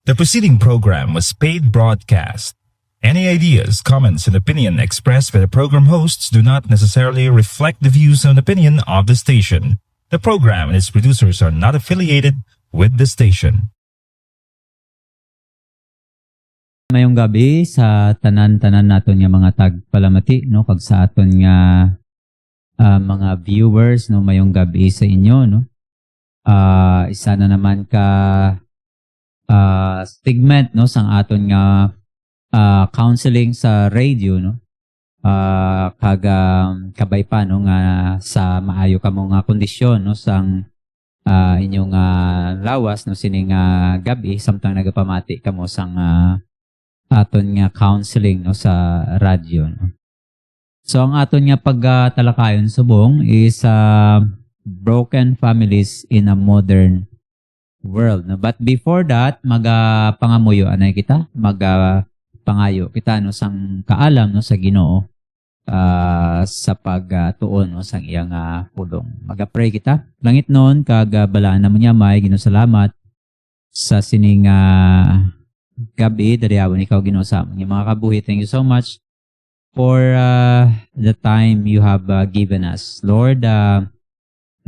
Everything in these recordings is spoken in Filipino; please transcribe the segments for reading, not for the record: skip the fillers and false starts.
The preceding program was paid broadcast. Any ideas, comments, and opinion expressed by the program hosts do not necessarily reflect the views and opinion of the station. The program and its producers are not affiliated with the station. Mayong gabi sa tanan-tanan naton nga mga tagpalamati no kag sa aton nga mga viewers no mayong gabi sa inyo no. Isa na naman ka segment no sang aton nga counseling sa radio no. Kag kabay pa no nga sa maayo kamo nga kondisyon no sang inyong lawas no sining gabi samtang nagapamati kamo sang aton nga counseling no sa radyo no. So ang aton nga pagtalakayon subong is broken families in a modern world no. But before that pangamuyo anay kita pangayo kita no sang kaalam no sa Ginoo sa pagtuon no sang iyang pulong. Maga-pray kita. Langit noon kag balaan namo niya may Ginoo salamat sa sining gabi, dariyawon ikaw Ginoo sa among mga kabuhi. Thank you so much for the time you have given us. Lord,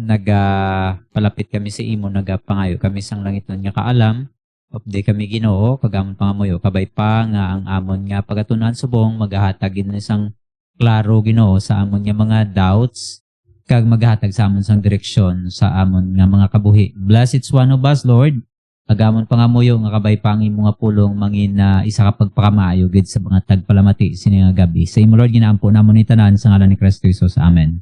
nagpalapit kami sa imo, nagapangayo kami sang langit nun nga kaalam, update kami Ginoo, kagamon pangamuyo, kabay pa nga ang amon nga pagatunan subong, maghahatag in isang klaro Ginoo sa amon nga mga doubts, kag maghahatag sa amon sang direksyon sa amon nga mga kabuhi. Bless each one of us, Lord. Agamon pangamuyo nga kabay pang imo nga pulong mangin isa ka pagpakamaayo gid sa mga tagpalamati sini nga gabi. Sa imo Lord ginaampo namon ni tanan sa ngalan ni Kristo Jesus. Amen.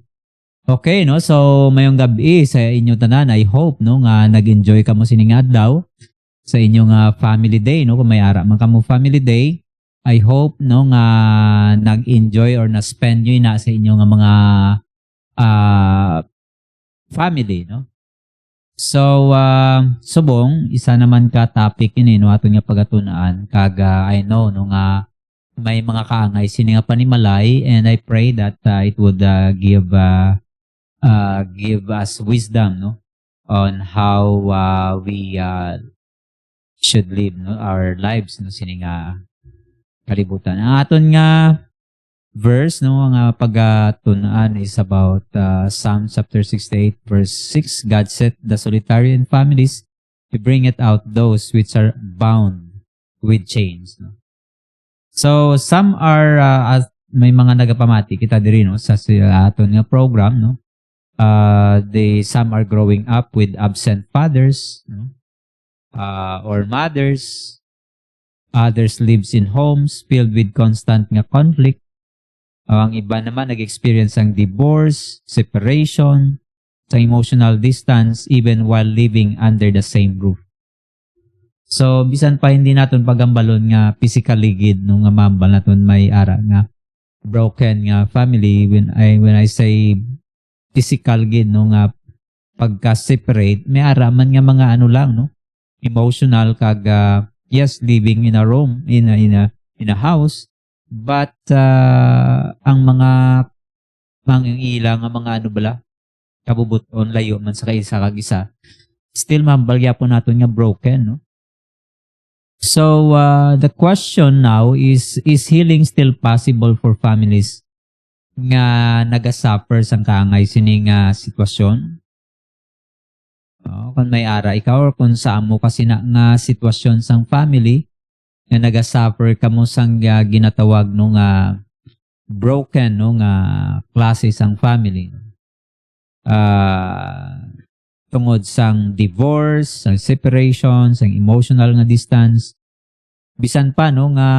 Okay no, so mayong gabi sa inyo tanan, I hope no nga nag-enjoy kamo sini nga adlaw sa inyong family day no. Kung may ara man kamo family day, I hope no nga nag-enjoy or na-spend nyo na sa inyong mga family no. So, subong, isa naman ka topic ini no ato nga pagatunaan kag I know no nga may mga kaangay sini nga panimalay, and I pray that it would give us wisdom no on how we should live no our lives no sini nga kalibutan. Ang aton nga verse no nga pagatunaan is about Psalm chapter 68 verse 6. God set the solitary in families to bring it out those which are bound with chains no. So some are may mga nagapamati kita diri no sa aton nga program no. Some are growing up with absent fathers no? Or mothers. Others lives in homes filled with constant nga conflict. Ang iba naman nag-experience ang divorce, separation, sa emotional distance even while living under the same roof. So bisan pa hindi naton pagambalon nga physically gid no nga mambal naton may ara nga broken nga family. When I say physical gid no nga pagka-separate, may ara man nga mga ano lang no, emotional kag yes, living in a room in a house. But ang mga ilang ang mga ano bala kabubuton layo man sa kaisa kag isa, still mambalya po naton nga broken no. So the question now is healing still possible for families nga nagasuffer sang kaangay sining sitwasyon? Kung may ara ikaw or kung saan mo kasi nga sitwasyon sang family nga nagasuffer kamo sang ginatawag no nga broken no nga klase sang family. Tungod sang divorce, sang separation, sang emotional nga distance. Bisan pa no nga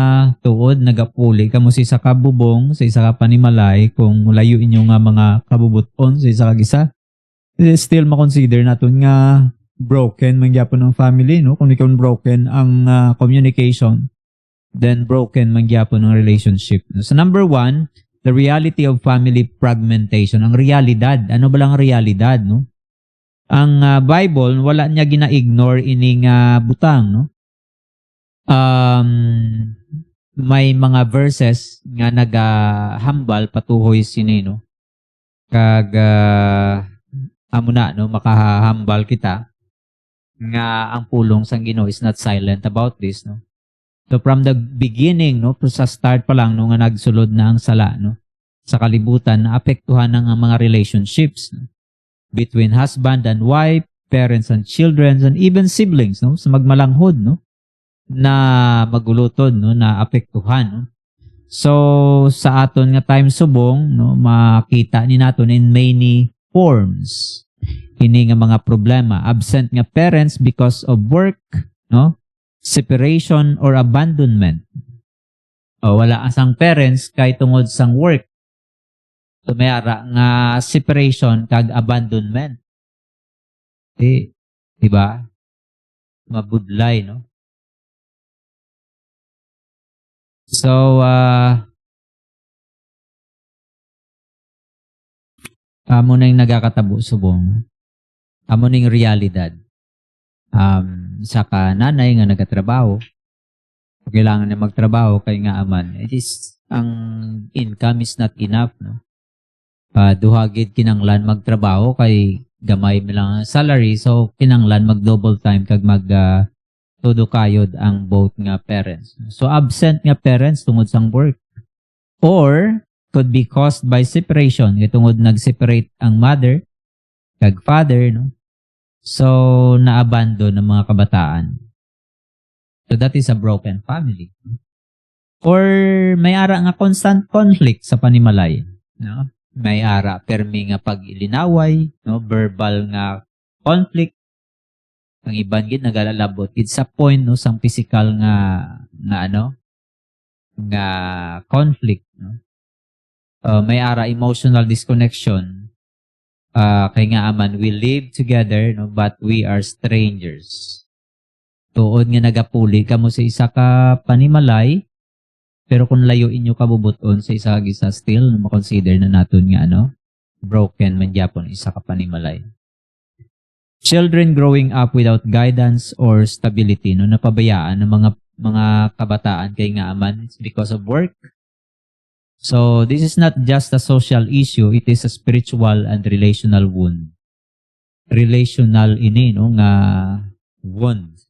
tuod nagapuli kamo sa isa ka bubong, sa isa ka panimalay, kung layo inyo nga mga kabubuton sa isa ka gisa, still makonsider naton nga broken man gyapon ang family no. Kung ikaw broken ang communication, then broken man gyapon ang relationship. So number 1, the reality of family fragmentation. Ang realidad, ano ba lang ang realidad no? Ang Bible wala niya gina-ignore ining butang no. May mga verses nga nagahambal patuhoy sini no. Kag amo na no makahambal kita nga ang pulong sang Ginoo is not silent about this, no? So from the beginning, no, sa start pa lang no nga nagsulod na ang sala, no, sa kalibutan, naapektuhan ng mga relationships, no, between husband and wife, parents and children, and even siblings, no, sa magmalanghod, no, na magulutod, no, na apektuhan, no. So sa aton nga time subong, no, makita ni naton in many forms ini nga mga problema. Absent nga parents because of work, no, separation or abandonment. O wala asang parents kay tungod sang work. So may ara nga separation kag abandonment. Di ba? Mabudlay, no? So amo na yung nagakatabo subong. Amo na yung realidad. Sa nanay nga nagatrabaho, kailangan na magtrabaho kay nga aman. It is, ang income is not enough, no? Duhagid kinanglan magtrabaho kay gamay mo lang ang salary, so kinanglan mag double time kag mag todo kayod ang both nga parents. So absent nga parents tungod sang work. Or could be caused by separation, tungod nag-separate ang mother kag father, no? So, na-abandon ng mga kabataan. So, that is a broken family. Or, may ara nga constant conflict sa panimalay. No? May ara, permi nga pag-ilinaway, no? Verbal nga conflict. Ang iban gid nagalalabot. It's a point, no? Sang physical nga conflict. No? May ara, emotional disconnection. Kay nga aman, we live together, no, but we are strangers. Tuod nga nagapuli ka mo sa isa ka panimalay, pero kung layuin nyo kabubuton sa isa gisa still, makonsider na natin nga broken man gyapon isa ka panimalay. Children growing up without guidance or stability, no, napabayaan ng mga kabataan kay nga aman, it's because of work. So, this is not just a social issue, it is a spiritual and relational wound. Relational ini, no, nga wound.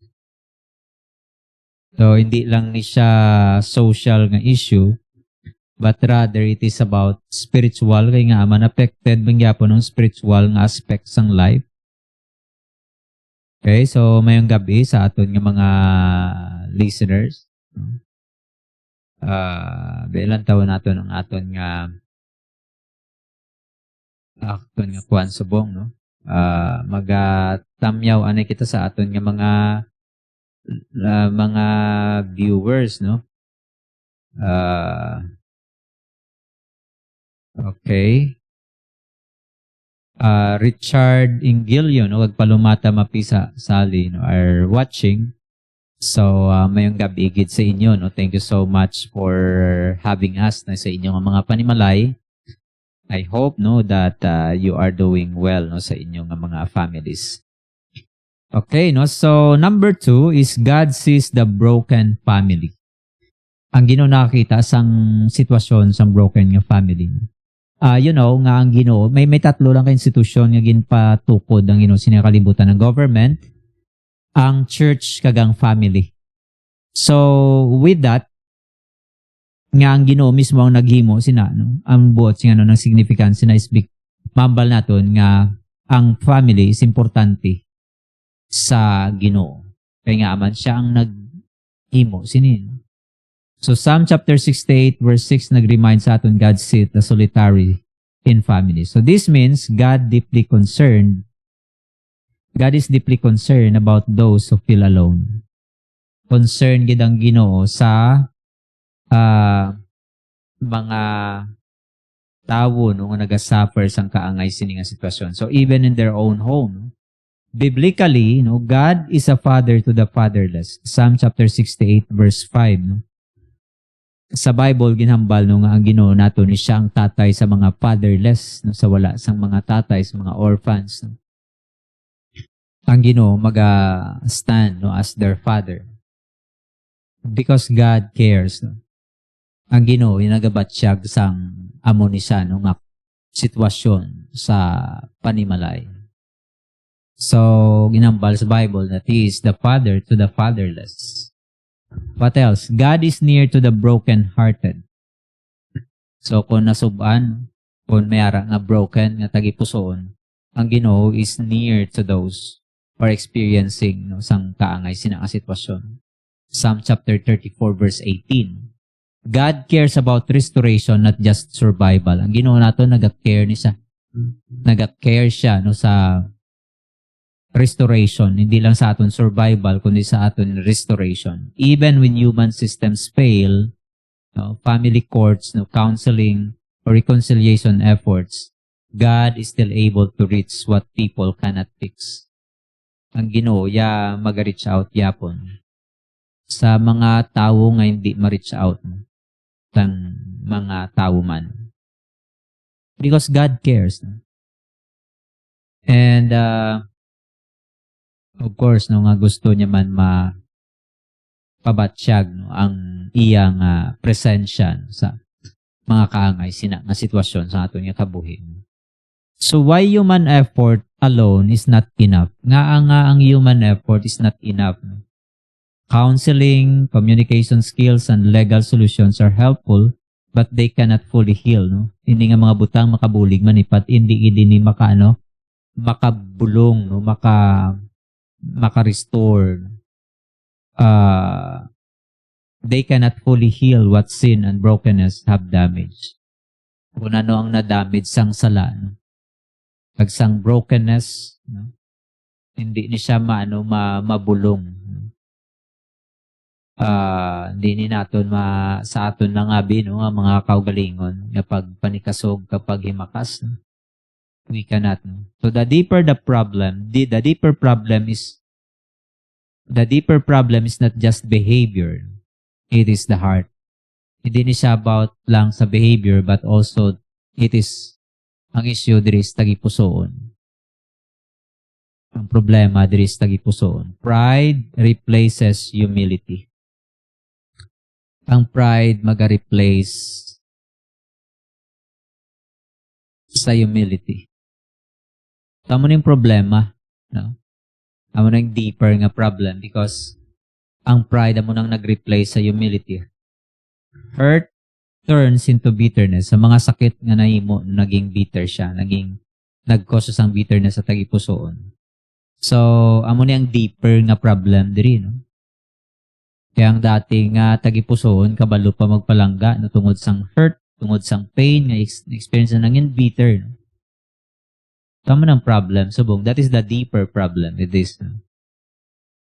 So, hindi lang ni siya social nga issue, but rather it is about spiritual, kaya nga man affected bang yapon ng spiritual nga aspects ng life. Okay, so mayong gabi sa aton nga mga listeners, ilan taon nato ng aton nga kuan subong, no? Magatamyaw anay kita sa aton nga mga viewers, no? Okay. Richard Ingilio, no, wagpalumata mapisa sali, no, are watching. So, mayong gabi gid sa inyo, no. Thank you so much for having us na sa inyong mga panimalay. I hope, no, that you are doing well, no, sa inyong mga families. Okay, no. So, number 2 is God sees the broken family. Ang Ginoo nakakita sang sitwasyon sang broken nga family. You know, nga ang Ginoo, may tatlo lang ka institusyon nga ginpatukod ang Ginoo sinakalibutan ng government, ang church kagang family. So, with that, nga ang Ginoo mismo ang naghimo sina, no? Ang buot nga ng significance na isbik mambal naton nga ang family is importante sa Ginoo. Kaya nga man siya ang naghimo sinin. So Psalm chapter 68 verse 6 nag-remind sa aton God sees the solitary in family. So this means God is deeply concerned about those who feel alone. Concerned gid ang Ginoo sa mga tawo no nga naga-suffer sang kaangay sini nga sitwasyon. So even in their own home, biblically, no, God is a father to the fatherless. Psalm chapter 68 verse 5, no. Sa Bible ginhambal no nga ang Ginoo nato ni siya ang tatay sa mga fatherless, no, sa wala sang mga tatay sa mga orphans, no. Ang Ginoo maga-stand, no, as their father. Because God cares, no. Ang Ginoo nagabatsyag sang amo ni siya no nga sitwasyon sa panimalay. So, ginambal sa Bible that He is the Father to the fatherless. What else? God is near to the broken-hearted. So, kung nasuban, kung mayara nga broken, nga tagipusoon, ang Ginoo is near to those who are experiencing sang kaangay sinang sitwasyon. Psalm chapter 34 verse 18. God cares about restoration, not just survival. Ang Ginoo nato naga-care ni siya. Naga-care siya sa restoration, hindi lang sa aton survival, kundi sa aton restoration. Even when human systems fail, family courts, counseling, or reconciliation efforts, God is still able to reach what people cannot fix. Ang Ginoo, mag-reach out yapon sa mga tao nga hindi ma-reach out ng mga tao man. Because God cares. And, of course, nga gusto niya man pabatsyag ang iyang presensya sa mga kaangay nga sitwasyon sa aton nga kabuhi. So why human effort alone is not enough? Nga ang human effort is not enough. Counseling, communication skills, and legal solutions are helpful, but they cannot fully heal. Hindi nga mga butang makabulig manipat, hindi ni makabulong, maka-restore. They cannot fully heal what sin and brokenness have damaged. Kung ano ang na-damage sang sala, pag sang brokenness, hindi ni siya mabulong. Hindi ni naton sa aton lang abi, nga mga kaugalingon, kapag panikasog, kapag himakas, we cannot. So the deeper problem is not just behavior. It is the heart. Hindi ni siya about lang sa behavior, but also ang issue diri is tagipusoon. Ang problema diri is tagipusoon. Pride replaces humility. Ang pride maga-replace sa humility. Tamo na yung problema. Tamo na yung deeper nga problem because ang pride mo nang nag-replace sa humility. Hurt turns into bitterness. Sa mga sakit nga nahimo, naging bitter siya. Nag-cause ang bitterness sa tagipusoon. So, amo na yung deeper nga problem diri, Kaya ang dating tagipusoon, kabalo pa magpalangga, tungod sang hurt, tungod sang pain, nga experience na nangin bitter. Tama ng problem, subong. That is the deeper problem with this.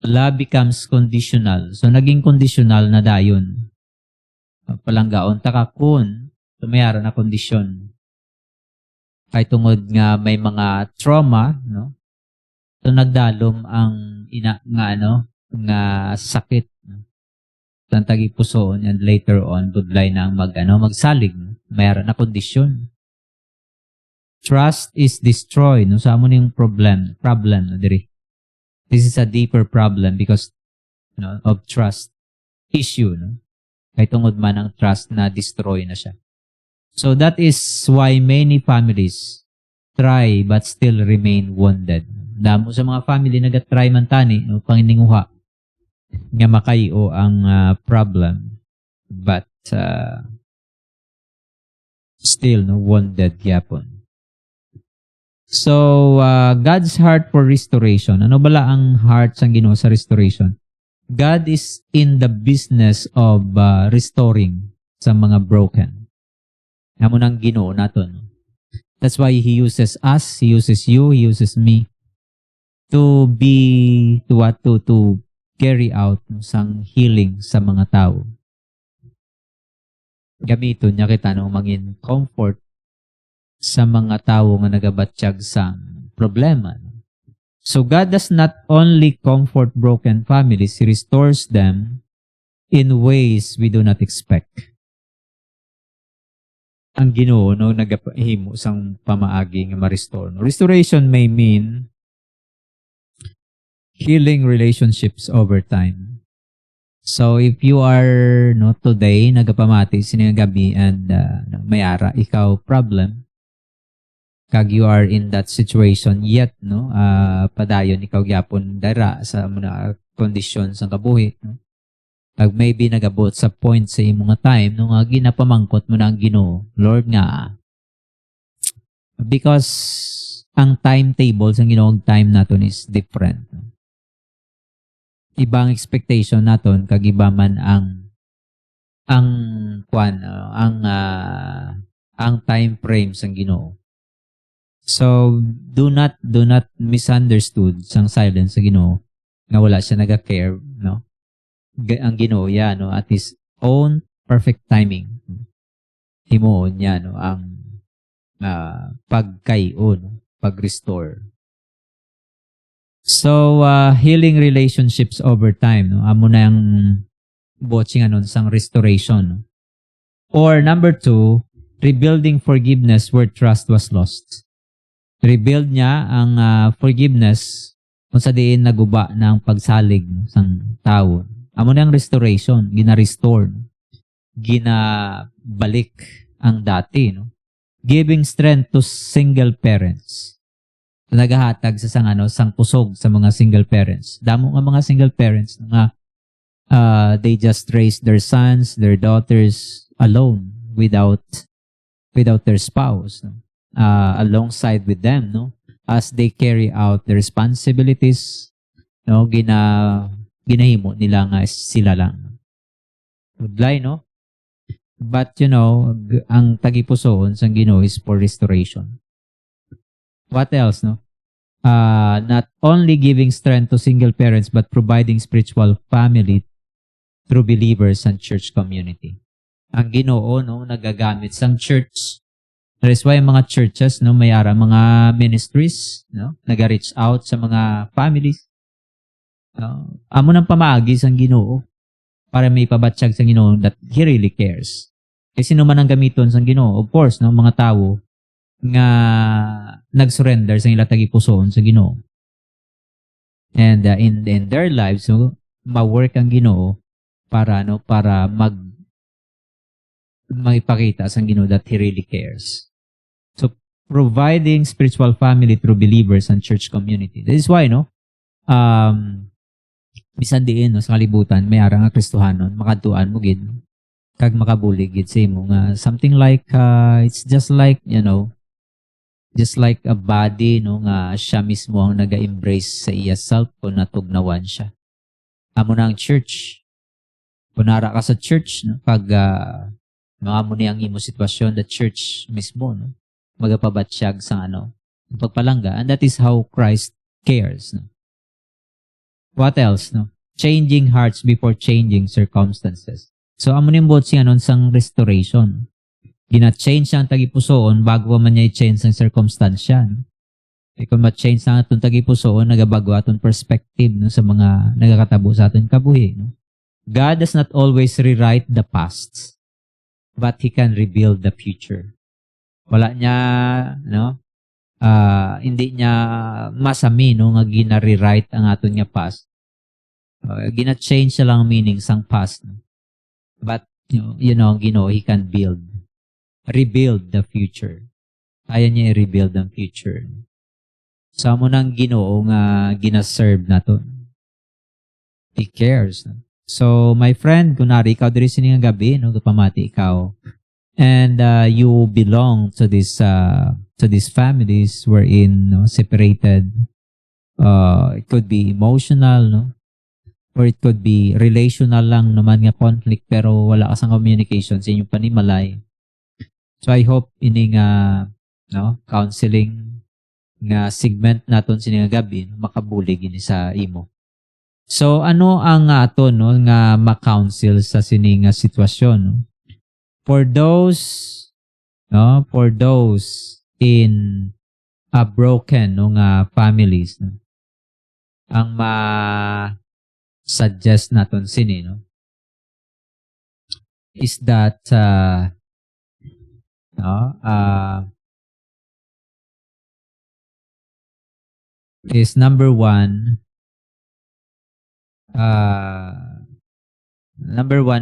Love becomes conditional. So, naging conditional na dayon. Palanggaon, takakun, tumayara na kondisyon. Kay tungod nga may mga trauma, So, nagdalom ang nga sakit. Ang tagipusoon and later on, budlay na ang magsalig. Mayara na kondisyon. Trust is destroyed. Sa mo yung problem diri. This is a deeper problem because of trust issue. Kay tungod man ang trust na destroy na siya. So that is why many families try but still remain wounded. Damo sa mga family nagatry man tani pangininguha nga makayo ang problem but still wounded gyapon. So God's heart for restoration. Ano bala ang heart sang Ginoo sa restoration? God is in the business of restoring sa mga broken. Amo nang Ginoo naton. That's why He uses us, He uses you, He uses me to carry out sang healing sa mga tao. Gamiton niya kita mangin comfort sa mga tao nga nagabatsyag sa problema. So God does not only comfort broken families, He restores them in ways we do not expect. Ang Ginoo nagahimo sang pamaagi nga ma-restore. Restoration may mean healing relationships over time. So if you are today nagapamati sining gabi and mayara ikaw problem, kag you are in that situation yet, no, padayon ikaw gyapon dara sa mga kondisyon sa kabuhi, no. Kag maybe nagabot sa point sa imong nga time no nga ginapamangkot mo na ang Ginoo, Lord nga, because ang timetable sa Ginoo time naton is different. No? Ibang expectation naton kag iba man ang kwan ang time frame sang Ginoo. So do not misunderstood sang silence sa Ginoo nga wala siya naga-care, no? Ang Ginoo ya, no, at his own perfect timing. Himuon niya, no, ang pagkayo, no, pag-restore. So healing relationships over time, no, amo na ang watching anon sang restoration, no? Or number 2, rebuilding forgiveness where trust was lost. Rebuild niya ang forgiveness kung sa diin naguba ng pagsalig, no, sang tao. Amo na ang restoration, gina-restore, no? Ginabalik ang dati, no? Giving strength to single parents. So, nagahatag sa sang pusog sa mga single parents. Damo nga mga single parents nga they just raise their sons, their daughters alone without their spouse, no? Alongside with them, no? As they carry out their responsibilities, no? Ginahimo nila nga sila lang. Udlay, no? But, you know, ang tagipusoon sang Ginoo is for restoration. What else, no? Not only giving strength to single parents, but providing spiritual family through believers and church community. Ang Ginoo, no, nagagamit sang church. That is why mga churches, no, may ara mga ministries, no, naga-reach out sa mga families. Amo nang pamaagi sang Ginoo para may pabatsyag sang Ginoo that He really cares. Kasi sino man ang gamiton sang Ginoo, of course, no, mga tao nga nag-surrender sa ila tagipusoon sa Ginoo. And in their lives, so ma-work ang Ginoo para magipakita sang Ginoo that He really cares. So providing spiritual family through believers and church community. That is why, no, bisan diin, no, sa kalibutan may ara nga Kristohanon makadtuan mo gid kag makabulig gid sa imo nga something like it's just like, you know, just like a body, no, nga siya mismo ang naga-embrace sa iya self kung natugnawan siya. Amo na ang church. Kunara ka sa church, no, pag amo ni ang imo sitwasyon, the church mismo, no, magapabatsyag sa pagpalangga, and that is how Christ cares, no. What else, no? Changing hearts before changing circumstances. So, amo ning bot siya nun sang restoration. Gina-change ang tagipusoon bago man niya i-change ang circumstansya, no? E kung ma-change ang atong tagipusoon, nagabago atong perspective, no, sa mga nagakatabo sa aton kabuhi, no? God does not always rewrite the past, but He can rebuild the future. Wala niya, no? Hindi niya masami, no, nga gina-rewrite ang aton nga past. Gina-change siya lang ang meaning sang past, no? But, you know, He can rebuild the future. Kaya niya i-rebuild ang future. Sa mo nang Ginoo nga gina-serve naton. He cares, no? So, my friend, kunwari ikaw diri sini nga gabi, no, pamati ikaw, and you belong to these families wherein, no, separated. It could be emotional, no, or it could be relational lang naman nga conflict pero wala ka sang communication sa inyong panimalay. So I hope ini nga, no, counseling nga segment naton sini nga gabi makabulig ini sa imo. So ano ang aton, no, nga ma-counsel sa sini nga sitwasyon, no? For those in broken, no, nga families, no, ang suggest naton sini, no, is that is number one,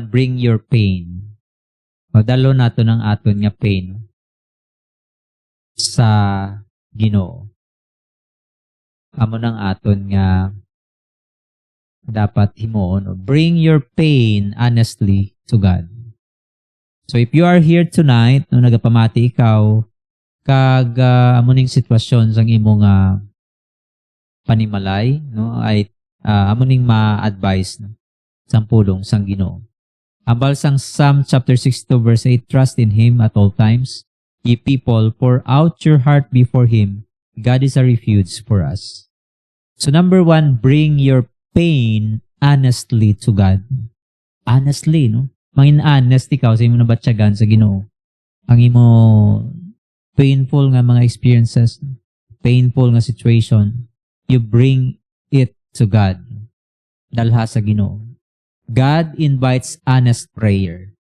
bring your pain. O dalo nato ng aton nga pain. sa Ginoo. Amo nang aton nga dapat himuon. Bring your pain honestly to God. So if you are here tonight, no, nagapamati ikaw, kag amo ning sitwasyon sang imong panimalay, no, ay amo ning ma-advise no, sang pulong sang Ginoo. Ambal sang Psalm chapter 62 verse 8, trust in Him at all times. Ye people, pour out your heart before Him. God is a refuge for us. So number 1, bring your pain honestly to God. Honestly, no? Mangin honest ikaw sa imo nabatyagan sa Ginoo. Ang imo painful nga mga experiences, painful nga situation, you bring it to God. Dalha sa Ginoo. God invites honest prayer.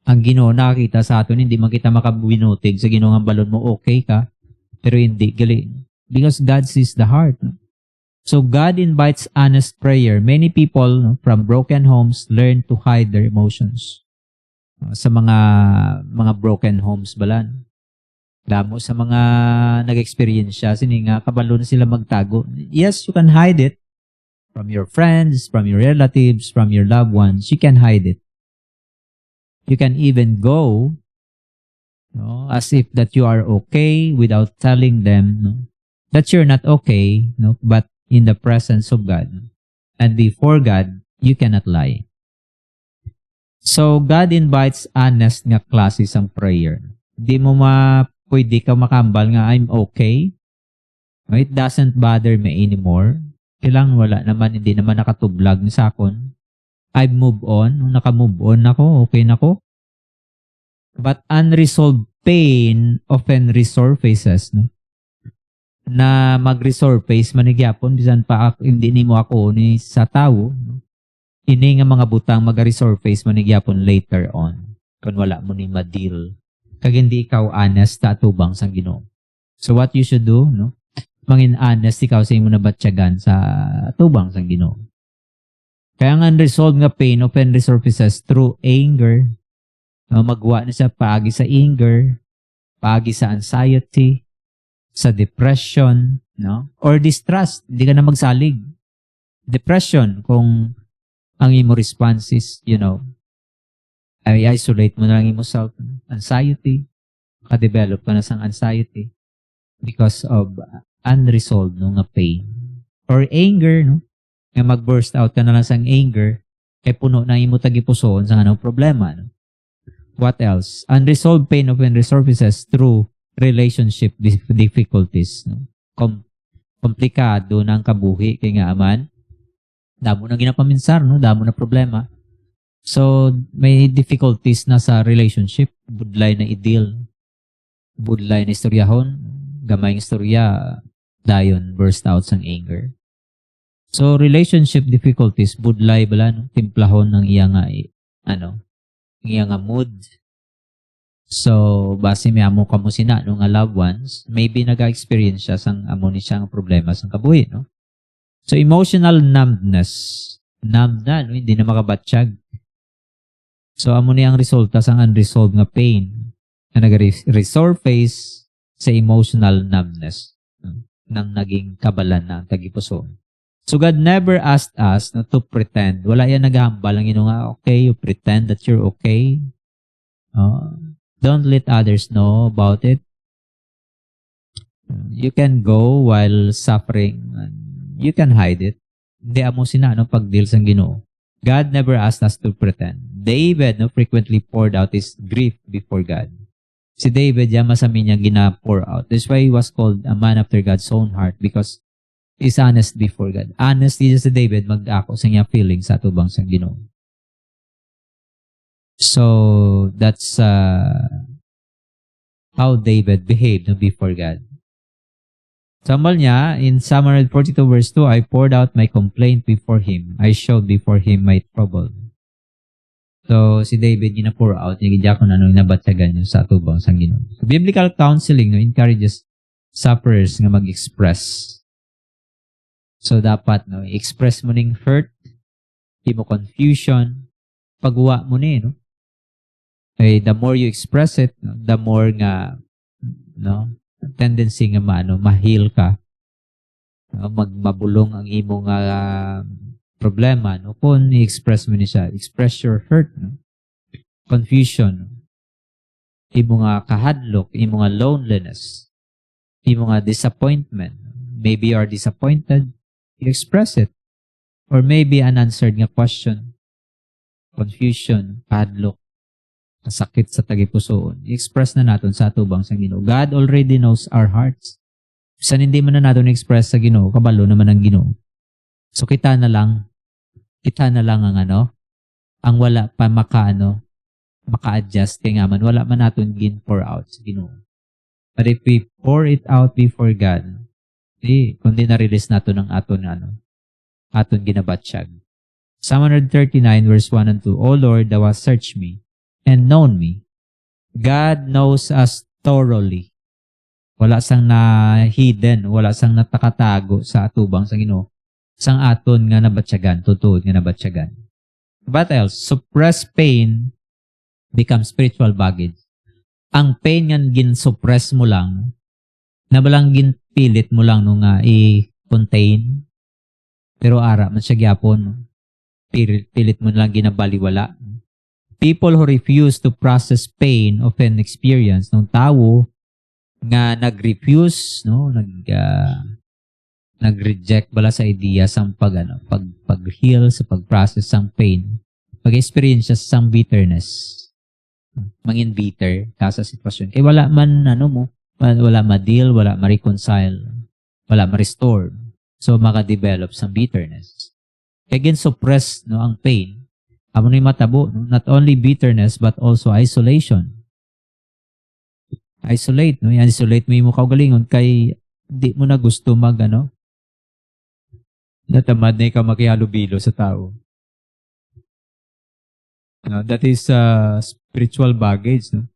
Ang Ginoo nakita sa aton, hindi man kita makabinutig sa Ginoo nga balon mo okay ka, pero hindi gali. Because God sees the heart. No? So God invites honest prayer. Many people no, from broken homes learn to hide their emotions. Sa mga broken homes balan. Damo sa mga nag-experience siya, sini nga kabalo na sila magtago. Yes, you can hide it from your friends, from your relatives, from your loved ones. You can hide it. You can even go no, as if that you are okay without telling them no, that you're not okay, no, but in the presence of God and before God, you cannot lie. So, God invites honest nga klase sang prayer. Di mo pwede ka makambal nga, I'm okay. It doesn't bother me anymore. Kailangan wala naman, hindi naman nakatublag ni sakon. I've moved on. Nung naka-move on ako, okay na ko. But unresolved pain often resurfaces, no? Na mag-resurface manigyapon bisan pa hindi nimo ako ni sa tawo no? Ini nga mga butang mag-resurface manigyapon later on kun wala mo ni ma-deal kag hindi ikaw honest sa atubang sang Ginoo. So what you should do no mangin honest ikaw sa imo nabatyagan sa atubang sang Ginoo. Kaya nga unresolved nga pain often resurfaces through anger. No, magwa na siya paagi sa anger, paagi sa anxiety, sa depression, no? Or distrust, hindi ka na magsalig. Depression, kung ang imo response is, ay isolate mo na lang imo self. Anxiety, ka-develop ka na sang anxiety because of unresolved no, nga pain. Or anger, no? Nga mag-burst out ka na lang sang anger, kay puno na imo tagipusoon sa anong problema, no? What else? Unresolved pain often resurfaces through relationship difficulties. No? Komplikado ng kabuhi kay nga aman. Damo na ginapaminsar, no? Damo na problema. So, may difficulties na sa relationship. Budlay na i-deal. Budlay na istoryahon. Gamay ng istorya, dayon, burst out sang anger. So, relationship difficulties, budlay bala, no? Timplahon ng iya nga, iya nga mood. So, base may amo kamo sina no nga loved ones, maybe naga-experience siya sang amo ni siyang problema sang kabuhi, no? So, emotional numbness. Numb na, no? Hindi na makabatsyag. So, amo ni ang resulta sang unresolved nga pain na nag-resurface sa emotional numbness no? Nang naging kabalan na ang tagipuso. So, God never asked us no, to pretend. Wala yan naghahambal ang nga, okay, you pretend that you're okay. Don't let others know about it. You can go while suffering. You can hide it. Hindi amo sina pag-deal sang Ginoo. God never asked us to pretend. David frequently poured out his grief before God. Si David, masami niya gina-pour out. That's why he was called a man after God's own heart because he's honest before God. Honestly si David, mag-ako sa niya feelings sa tubang sang Ginoo. So, that's how David behaved before God. Samal niya, in Psalm 142 verse 2, I poured out my complaint before Him. I showed before Him my trouble. So, si David, gina-pour out, niya ko na nabatyagan niya sa tubang sang Ginoo. So, biblical counseling encourages sufferers nga mag-express. So, dapat, express mo ning hurt, imo confusion, pagwa mo ni, no? The more you express it, the more nga no? Tendency nga ma-heal ka. No? Mabulong ang imong problema, no? Kung i-express mo ni siya, express your hurt, no? Confusion, imong kahadlok, imong loneliness, imong disappointment. Maybe you are disappointed, you express it. Or maybe unanswered nga question, confusion, kahadlok, sakit sa tagipusoon. I-express na natin sa atubang sa Ginoo. God already knows our hearts. Bisan hindi mo na natin i-express sa Ginoo, kabalo naman ang Ginoo. So kita na lang ang ang wala pa maka-adjust kay nga man, wala man natin pour out sa Ginoo. But if we pour it out before God, kundi na-release natin ang aton ginabatsyag. Psalm 139 verse 1 and 2, O Lord, thou hast searched me and known me. God knows us thoroughly. Wala sang na-hidden, wala sang natakatago sa atubang sa Ginoo. Sang aton nga nabatsyagan, tutuod nga nabatsyagan. What else? Suppressed pain becomes spiritual baggage. Ang pain nga gin-suppress mo lang, na balang ginpilit mo lang nung i-contain, pero ara man siya gyapon. Pilit mo lang ginabaliwala. People who refuse to process pain often experience ng tao nga nag-refuse, no, nag-reject bala sa idea sa pag-heal, sa pag-process sang pain, pag-experience sa sang bitterness. Mangin bitter ka sa sitwasyon. Kaya wala man wala ma-deal, wala ma-reconcile, wala ma-restore. So maka-develop sa bitterness. Kaya suppress ang pain. Amo ni matabo, no? Not only bitterness but also isolation. Isolate, no? I-isolate mo yung kaugalingon kay di mo na gusto natamad na ikaw makihalubilo sa tao. No, that is spiritual baggage, no?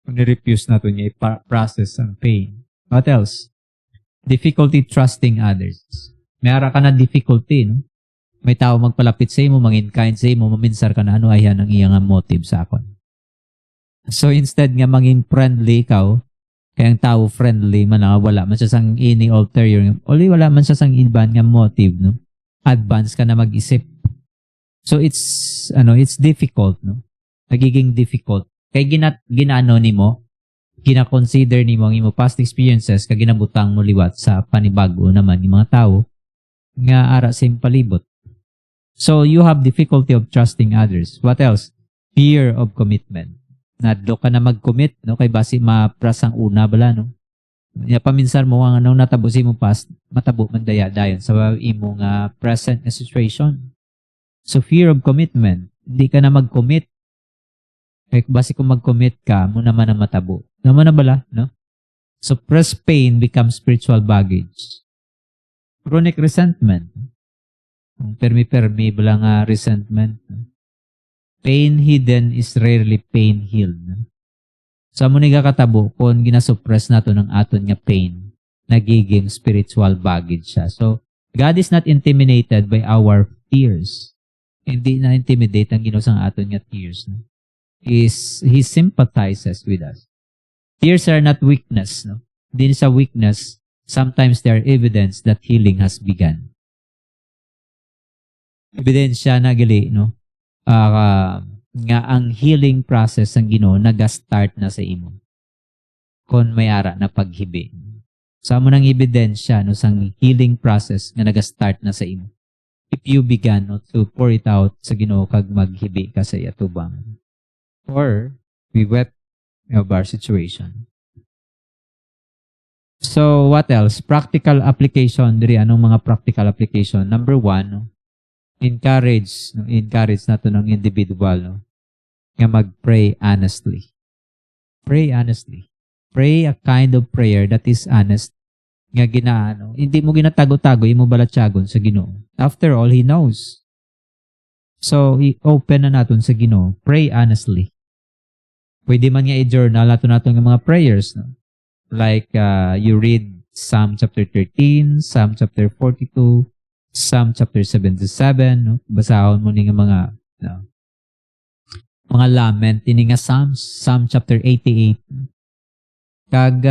Kung ni-refuse natin niya i-process ang pain. What else? Difficulty trusting others. May ara ka na difficulty, no? May tao magpalapit sa imo, mangin-kind sa imo, maminsar ka na ayan ang iyang motive sa akon. So instead nga manging friendly ikaw, kaya ang tao friendly man wala man siya sang ini ulterior, wala man siya sang iban nga motive, no? Advance ka na mag-isip. So it's difficult, no? Nagiging difficult. Kay ginaano nimo, gina-consider nimo ang imo past experiences kag ginabutang mo liwat sa panibago naman ng mga tao nga ara sa palibot. So you have difficulty of trusting others. What else? Fear of commitment. Nadlo ka na mag-commit, no? Kay basi mapras ang una bala, no? Ya paminsan mo ang natabo sa imong past, matabo man dayon sa imong present na situation. So fear of commitment. Hindi ka na mag-commit. Kaya basi kung mag-commit ka, mo naman ang matabo. Naman na bala, no? Suppressed pain becomes spiritual baggage. Chronic resentment. Permi-permi bala resentment. Pain hidden is rarely pain healed. Sa mo ni katabo, kung ginasuppress nato ng aton nga pain, nagiging spiritual baggage siya. So, God is not intimidated by our tears. Hindi na intimidate ang Ginoo sa aton nga tears. No? He sympathizes with us. Tears are not weakness. No? Din sa weakness, sometimes they are evidence that healing has begun. Ebidensya na gali, no? Nga ang healing process ng Ginoo naga-start na sa imo. Kung may ara na paghibi. Sa mo nang ebidensya no sang healing process nga naga-start na sa imo. If you began to pour it out sa Ginoo kag maghibi ka sa atubang. Or we wept of our situation. So what else? Practical application diri anong mga practical application? Number 1, encourage nato ng individual nga mag-pray honestly. Pray honestly. Pray a kind of prayer that is honest nga hindi mo ginatago-tago imo balatyagon sa Ginoo. After all, He knows. So i-open na naton sa Ginoo. Pray honestly. Pwede man nga i-journal nato nga mga prayers, no? Like you read Psalm chapter 13, Psalm chapter 42, Psalm chapter 77, no? Basahon mo ni nga mga lament ini nga Psalm chapter 88. Kag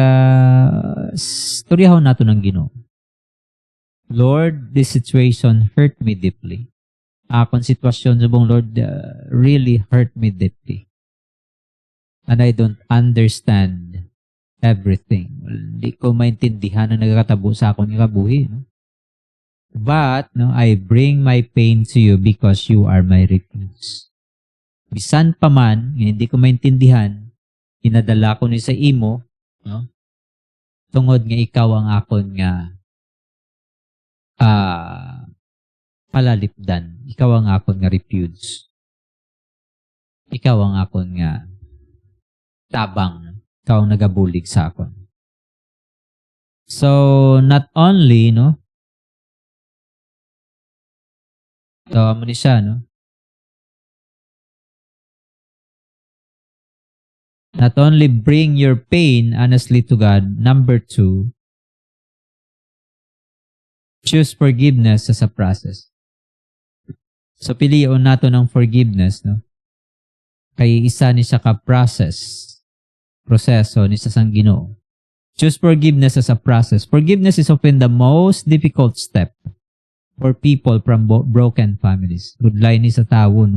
storyahon nato ng Ginoo. Lord, this situation hurt me deeply. Akong sitwasyon subong Lord really hurt me deeply. And I don't understand everything. Hindi ko maintindihan ang nagkatabo sa akong kabuhi. No? But I bring my pain to you because you are my refuge. Bisan pa man, hindi ko maintindihan, inadala ko ni sa imo, no? Tungod nga ikaw ang akon nga palalipdan. Ikaw ang akon nga refuge. Ikaw ang akon nga tabang. Ikaw ang nagabulig sa akon. So, not only, tawa mo ni siya, not only bring your pain honestly to God, number 2, choose forgiveness as a process. So, piliyon nato ng forgiveness, kay isa ni siya proseso ni sa sang Ginoo. Choose forgiveness as a process. Forgiveness is often the most difficult step for people from broken families. Budlay ni sa tawo,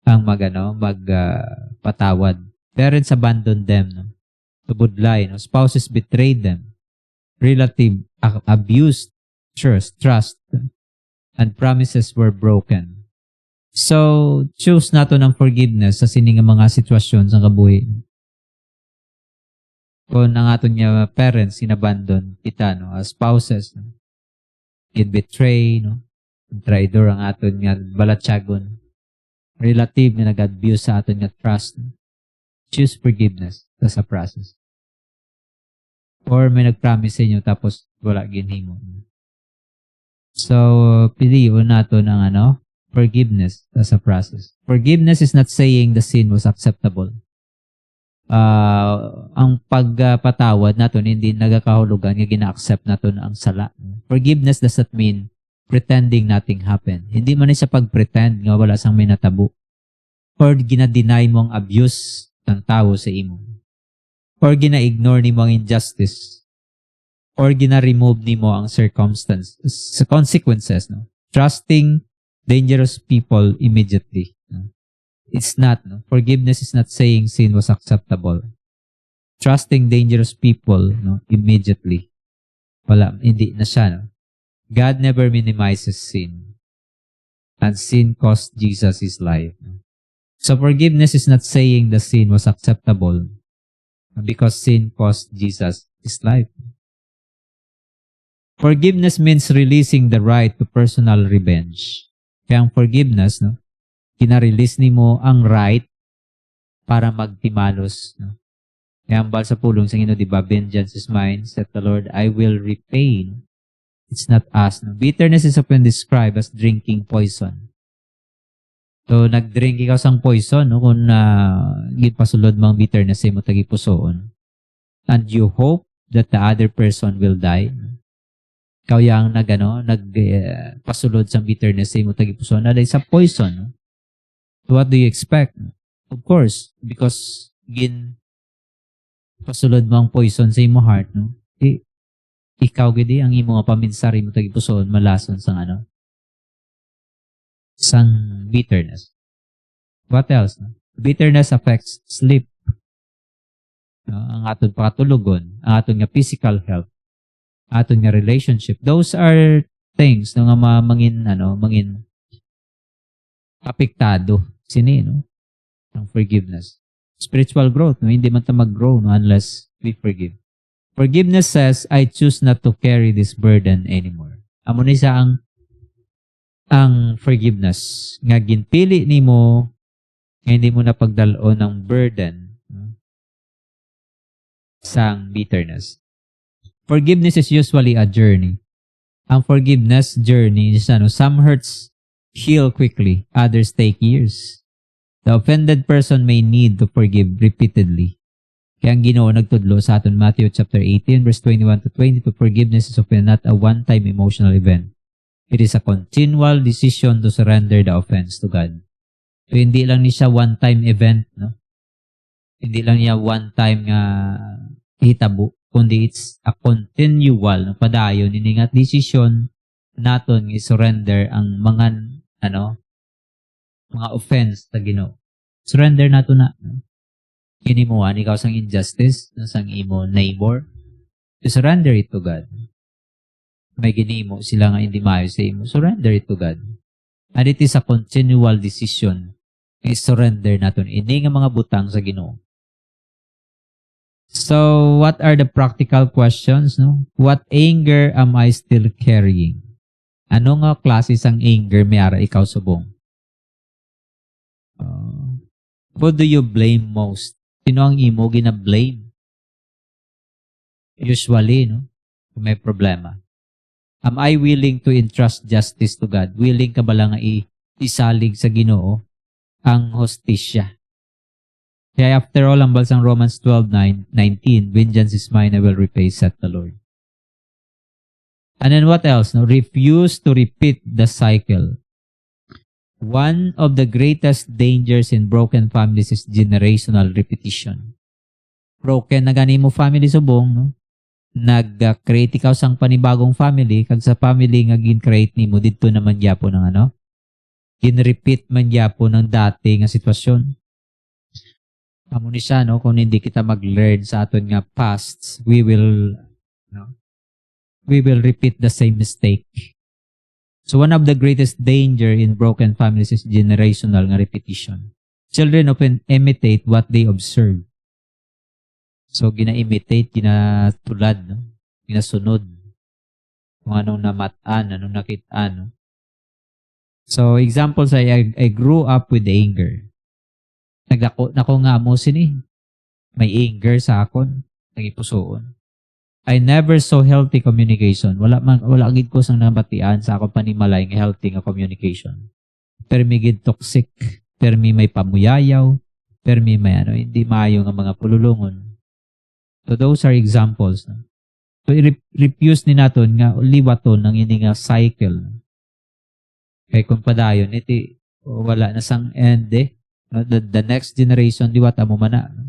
ang magpatawad. Parents abandoned them, to budlay, spouses betrayed them, relative abused trust, and promises were broken. So, choose nato ng forgiveness sa sining mga sitwasyon sa kabuhi. Kung ang aton nga parents inabandon kita, as spouses, betray, traidor ang aton nga balatsagon, relative na nag-abuse sa aton nga trust, choose forgiveness as a process. Or may nag-promise sa inyo tapos wala ginhimo. So, piliyon nato ng forgiveness as a process. Forgiveness is not saying the sin was acceptable. Ang pagpatawad naton hindi nagakahulugan nga gina-accept naton ang sala. Forgiveness does not mean pretending nothing happened. Hindi man siya pag-pretend nga wala sang may natabo. Or gina-deny mo ang abuse ng tao sa imo. Or gina-ignore ni mo ang injustice. Or gina-remove ni mo ang consequences. Trusting dangerous people immediately. It's not. Forgiveness is not saying sin was acceptable. Trusting dangerous people immediately. Wala, hindi na siya. God never minimizes sin. And sin cost Jesus his life. So forgiveness is not saying the sin was acceptable because sin cost Jesus his life. Forgiveness means releasing the right to personal revenge. Kaya ang forgiveness, kinarelease ni mo ang right para magtimalos. Kaya ang bal sa pulong sa Ginoo, diba? Vengeance is mine, said the Lord, I will repay. It's not us. Bitterness is often described as drinking poison. So, nag-drink ikaw sang poison, kung gipasulod mang bitterness sa imo tagipusoon. And you hope that the other person will die. Ikaw yang nagpasulod sang bitterness sa imo tagipusoon. Alay sa poison. So, what do you expect? Of course, because pasulod mang poison sa imo heart, ikaw gidi ang imo nga paminsari mo tagipusoon malason sang sang bitterness. What else? Bitterness affects sleep. Ang aton pakatulogon, ang aton nga physical health, aton nga relationship. Those are things nga mangin apektado sini ang forgiveness. Spiritual growth, hindi man ta mag-grow unless we forgive. Forgiveness says, I choose not to carry this burden anymore. Amo ni sa ang forgiveness nga ginpili nimo nga hindi mo na pagdalon ng burden sang bitterness. Forgiveness is usually a journey. Ang forgiveness journey is some hurts heal quickly, others take years. The offended person may need to forgive repeatedly. Kaya ang Ginoo nagtudlo sa aton Matthew chapter 18 verse 21 to 22, forgiveness is often not a one-time emotional event. It is a continual decision to surrender the offense to God. So, hindi lang ni siya one-time event, Hindi lang niya one-time nga hitabo, kundi it's a continual no, padayon ini nga desisyon naton i-surrender ang mga offense ta Ginoo. Surrender nato na. Hinimuan ikaw sang injustice sang imo neighbor. To surrender it to God. May ginimo sila nga hindi maayo sa imo. Surrender it to God. And it is a continual decision. I-surrender naton ini nga mga butang sa Ginoo. So, what are the practical questions? No? What anger am I still carrying? Ano nga klase sang anger may ara ikaw subong? Who do you blame most? Sino ang imo gina-blame? Usually, no? Kung may problema. Am I willing to entrust justice to God? Willing ka ba lang isalig sa Ginoo ang hostisya? Kaya after all, ang balsang Romans 12:19, vengeance is mine, I will repay, saith the Lord. And then what else? No? Refuse to repeat the cycle. One of the greatest dangers in broken families is generational repetition. Broken na gani mo family subong, no? Nag-create ikaw sang panibagong family, kag sa family nga gin-create nimo didto naman gyapo ng gin-repeat man gyapo ng dati nga sitwasyon. Amo ni siya, no? Kung hindi kita mag-learn sa aton nga past, we will repeat the same mistake. So one of the greatest danger in broken families is generational nga repetition. Children often imitate what they observe. So gina-imitate, ginatulad, no? Ginasunod. Kung anong namataan, anong nakitaan. No? So examples I grew up with anger. Nako nga mo sini. May anger sa akon, nagipusoon. I never saw healthy communication. Wala gid ko sang nabatian sa akong panimalay nga healthy nga communication. Permi gid toxic, permi may pamuyayaw, permi may hindi maayo nga mga pululungon. So those are examples. No? So refuse ni naton nga liwaton ng ini nga cycle. Kay kung padayon iti wala na sang end no? The next generation liwat amo man na. No?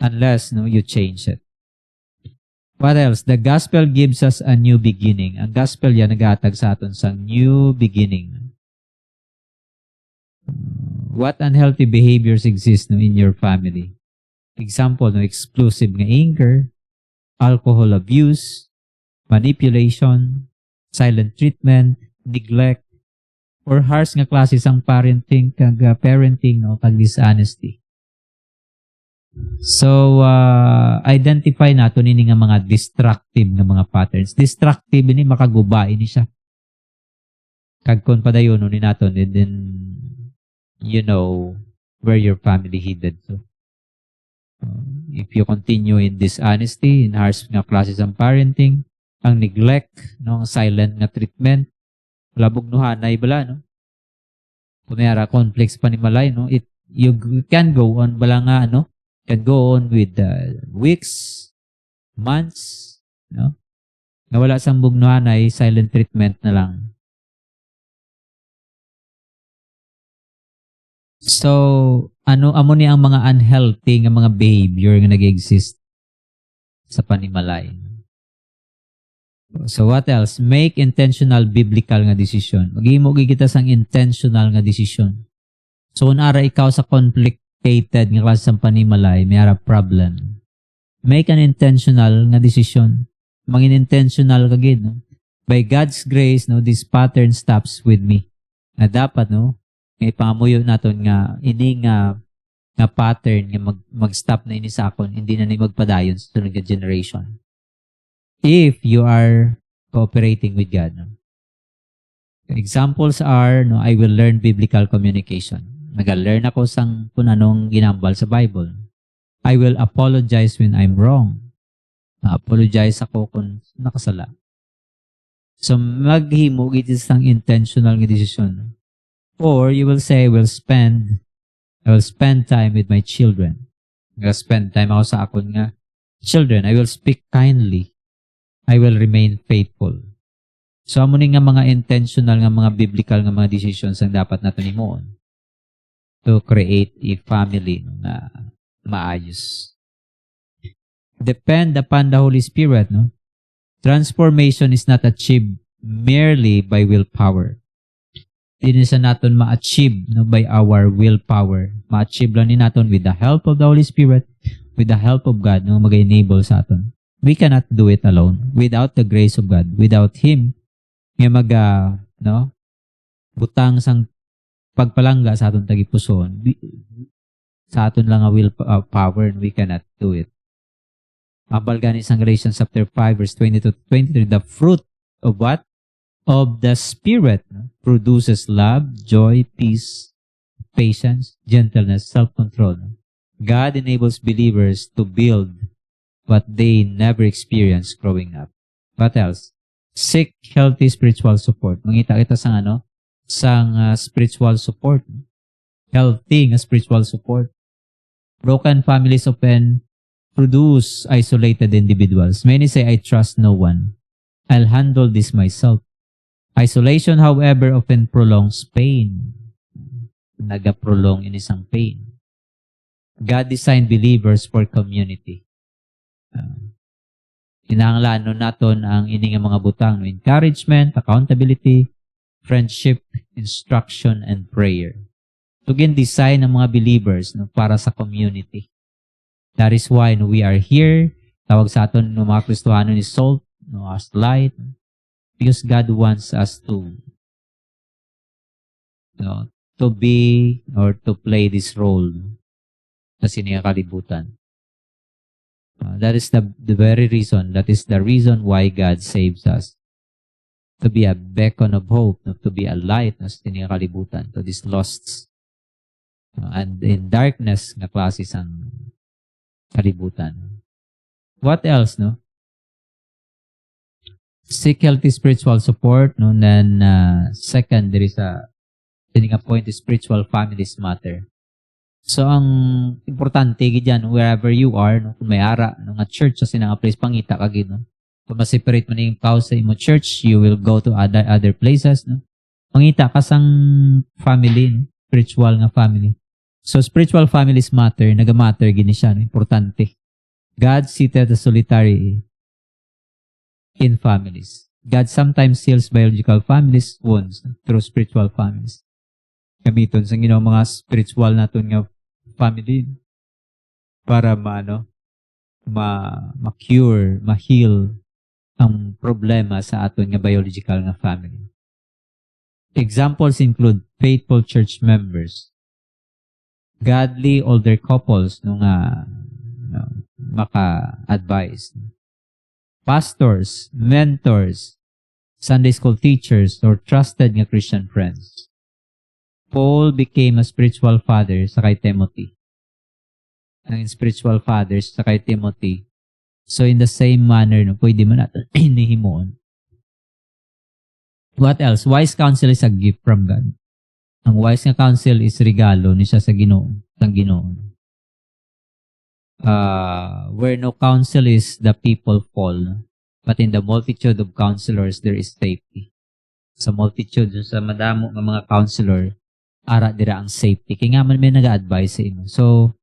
Unless you change it. What else? The gospel gives us a new beginning. Ang gospel yan nag-aatag sa aton sa new beginning. What unhealthy behaviors exist in your family? Example, explosive nga anger, alcohol abuse, manipulation, silent treatment, neglect, or harsh nga klase sang parenting kag kag dishonesty. So, identify nato nini nga mga destructive nga mga patterns. Destructive ini makaguba ini siya. Kag kon padayon ni naton, and then you know where your family headed to. If you continue in dishonesty, in harsh nga klase sang parenting, ang neglect, no, silent nga treatment, labog nuhanay bala, no? Kumiyara complex panimalay, no? You can go on bala nga, no? Can go on with weeks, months, no? Nawala sa bugnuhan ay silent treatment na lang. So, amo ni ang mga unhealthy nga mga behavior nga nag-exist sa panimalay. So, what else? Make intentional biblical nga decision. Maghimo kita sang intentional nga decision. So, kung ara ikaw sa conflict nga klase ng panimalay, may harap problem. Make an intentional nga decision. Mangin intentional kagid, no? By God's grace, no, this pattern stops with me. Na dapat, no, may pangamuyo naton nga ini nga pattern nga mag-stop na ini sa akon, hindi na ni magpadayon sa sunod nga generation. If you are cooperating with God, no? Examples are, no, I will learn biblical communication. Nag-learn ako sang kung anong ginambal sa Bible. I will apologize when I'm wrong. Apologize ako kung nakasala. So, maghimo iti sang intentional nga decision. Or, you will say, I will spend time with my children. I will spend time ako sa akon nga children. I will speak kindly. I will remain faithful. So, amo ni nga mga intentional nga mga biblical nga mga decisions ang dapat nato himuon to create a family na maayos. depend upon the Holy Spirit, no? Transformation is not achieved merely by willpower. Hindi siya natin ma-achieve, no, by our willpower. Ma-achieve lang ni natin with the help of the Holy Spirit, with the help of God, no, mag-enable sa atin. We cannot do it alone without the grace of God. Without Him, nga no, butang sang pagpalangga sa aton tagipuson, sa aton lang ang willpower, and we cannot do it. Ambal gani sang Galatians chapter 5 verse 22 to 23, the fruit of what? Of the Spirit, no, produces love, joy, peace, patience, gentleness, self-control. God enables believers to build what they never experienced growing up. What else? Seek healthy spiritual support. Mangita kita sang spiritual support. Healthy nga spiritual support. Broken families often produce isolated individuals. Many say, I trust no one. I'll handle this myself. Isolation, however, often prolongs pain. Nagaprolong in isang pain. God designed believers for community. Kinahanglan naton ang ining mga butang, no? Encouragement, accountability, friendship, instruction, and prayer. So, design ng mga believers, no, para sa community. That is why, no, we are here. Tawag sa aton ng mga Kristohano ni salt, no, as light. Because God wants us to, no, to be or to play this role sa sinikalibutan. That is the very reason. That is the reason why God saves us. To be a beacon of hope, no, to be a light na sa sinikalibutan, to these lost and in darkness na klase sang kalibutan. What else, no? Seek healthy spiritual support, no? And then, second, there is a point is spiritual families matter. So, ang importante gidyan, wherever you are, no? Kung may ara, no, nga church, kasi nga place, pangita ka gid, no? Kung ma-separate mo na yung cause sa imo church, you will go to other places, no? Pangita ka sang family, no? Spiritual nga family. So, spiritual families matter, naga-matter gini siya, no? Importante. God seated the solitary in families. God sometimes heals biological families wounds, no? Through spiritual families. Gamiton sa Ginoo mga spiritual naton nga family para ma-cure, ma-heal ang problema sa aton nga biological nga family. Examples include faithful church members, godly older couples maka-advise, pastors, mentors, Sunday school teachers, or trusted nga Christian friends. Paul became a spiritual father sa kay Timothy. Ang spiritual fathers sa kay Timothy. So in the same manner, no, pwede man natin inihimoon. What else? Wise counsel is a gift from God. Ang wise nga counsel is regalo ni siya sa Ginoo, sang Ginoo. Where no counsel is, the people fall. But in the multitude of counselors, there is safety. Sa multitude, sa madamo ng mga counselor, ara dira ang safety. Kaya nga man may nag-advise sa imo. So,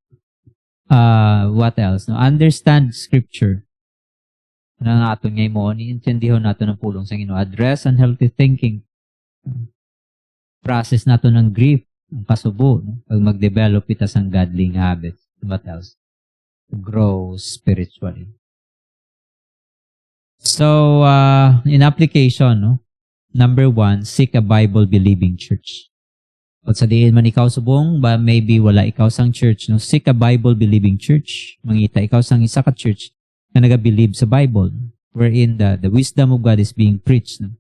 what else? No? Understand Scripture. Ano nga ato ngayon mo, niintindihon nato ng pulong sa Ginoo. Address unhealthy thinking. Process nato ng grief, ang kasubo, no? Pag mag-develop ita sang godly habits. What else? Grow spiritually. So, in application, no? Number 1, seek a Bible-believing church. At sa diin man ikaw subong, ba maybe wala ikaw sang church, no? Seek a Bible-believing church. Mangita ikaw sang isa ka church na naga-believe sa Bible, wherein the wisdom of God is being preached, no?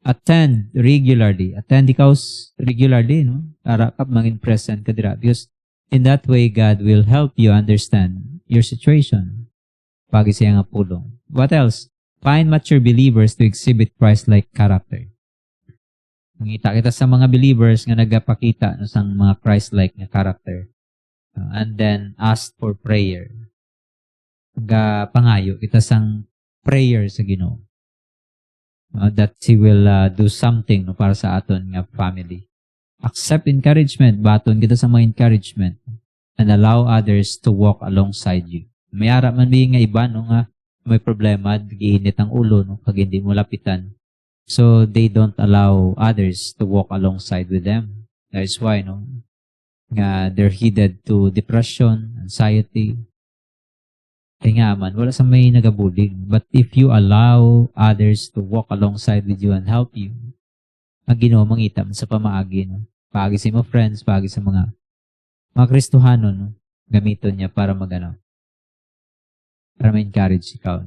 Attend regularly. Attend ikaw regularly, no? Para ka mangin present ka dira. Because in that way, God will help you understand your situation. Pagi siya nga pulong. What else? Find mature believers to exhibit Christ-like character. Mangita kita sa mga believers nga nagapakita no, sang mga Christ-like nga character. And then, ask for prayer. Pangayo kita sang prayer sa Ginoo. That He will do something no, para sa aton nga family. Accept encouragement. Baton kita sa mga encouragement. And allow others to walk alongside you. Mayara man mi nga iba no nga may problema, giinit ang ulo no kag hindi mo lapitan. So they don't allow others to walk alongside with them. That is why no nga they're headed to depression, anxiety. Kaya nga man, wala sa may nagabulig. But if you allow others to walk alongside with you and help you, ang Ginoo mangita man sa pamaagi no. Paagi sa mo friends, paagi sa mga Kristohano no, gamiton niya para para ma-encourage ikaw.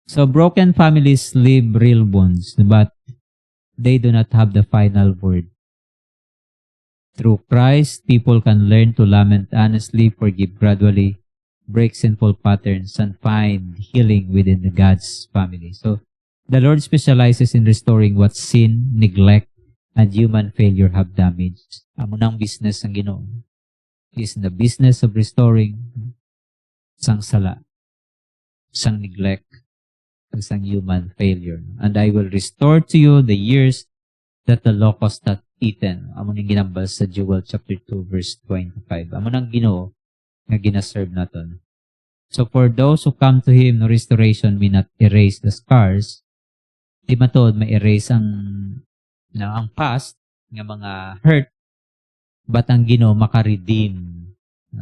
So, broken families leave real bonds, but they do not have the final word. Through Christ, people can learn to lament honestly, forgive gradually, break sinful patterns, and find healing within the God's family. So, the Lord specializes in restoring what sin, neglect, and human failure have damaged. Amo nang business ang Ginoo. He is in the business of restoring sang sala, sang neglect, sang human failure. And I will restore to you the years that the locust hath eaten. Amo nang ginambal sa Joel chapter 2 verse 25. Amo nang Ginoo nga ginaserve naton. So for those who come to Him, no restoration may not erase the scars. Di matod, may erase ang past nga mga hurt, but ang Ginoo maka-redeem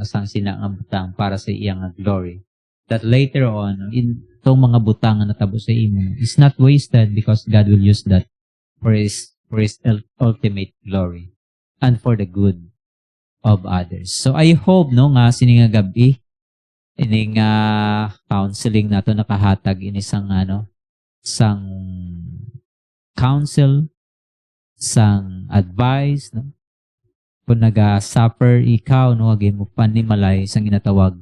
sang sila ang butang para sa iyang glory. That later on, in itong mga butang na natabo sa imo is not wasted because God will use that for His ultimate glory and for the good of others. So I hope no nga sininga gabi ining counseling nato nakahatag ini sang sang counsel, sang advice no. Kung naga-suffer ikaw no agay mo panimalay sang ginatawag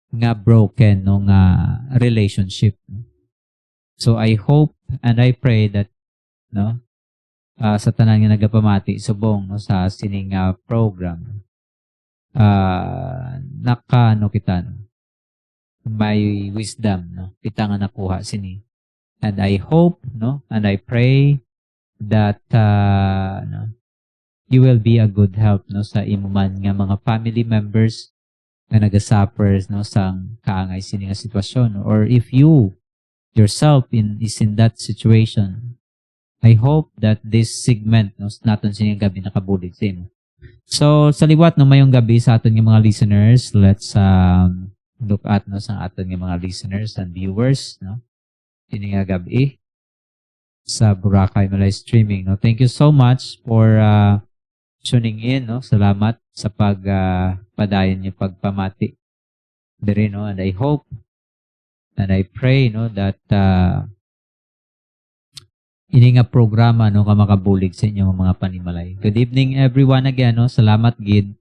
nga broken no nga relationship. So I hope and I pray that no sa tanan nga nagapamati subong no sa sining program nakano kita no may wisdom no kita nga nakuha sini. And I hope no and I pray that no you will be a good help no sa imo man nga mga family members na nagasuffer no sang kaangay sini nga sitwasyon, or if you yourself is in that situation. I hope that this segment no naton sini gabi nakabulig sa imo. So sa liwat no mayong gabi sa aton nga mga listeners, let's look at no sa aton nga mga listeners and viewers no ini nga gabi sa Boracay Malay Streaming no. Thank you so much for tuning in no. Salamat sa padayon niyo pagpamati diri no, and I hope and I pray no that ini nga programa no ka makabulig sa inyong mga panimalay. Good evening everyone again no. Salamat gid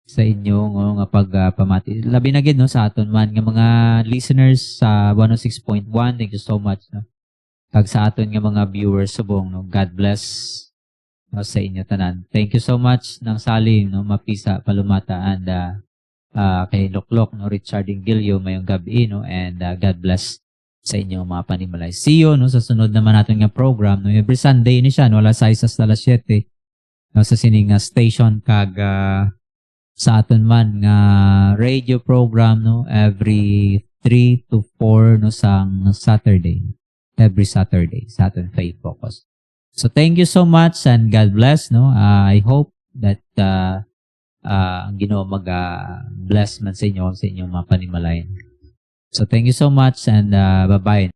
sa inyong nga pagpamati. Labi na gid no sa aton man nga mga listeners sa 106.1. Thank you so much no. Kag sa aton nga mga viewers subong no. God bless no, sa inyo tanan. Thank you so much ng salim no Mapisa Palumata and kay Loklok no Richard Ingilio mayong gabi no, and God bless sa inyo mga panimalay. See you no sa sunod naman natin nga program no every Sunday ni siya no alas 6 hasta alas 7 no sa sining station kag sa aton man nga radio program no every 3 to 4 no sang Saturday. Every Saturday sa aton Faith Focus. So thank you so much and God bless no. I hope that ang Ginoo bless man sa inyo sa inyong mga panimalayan. So thank you so much and bye-bye.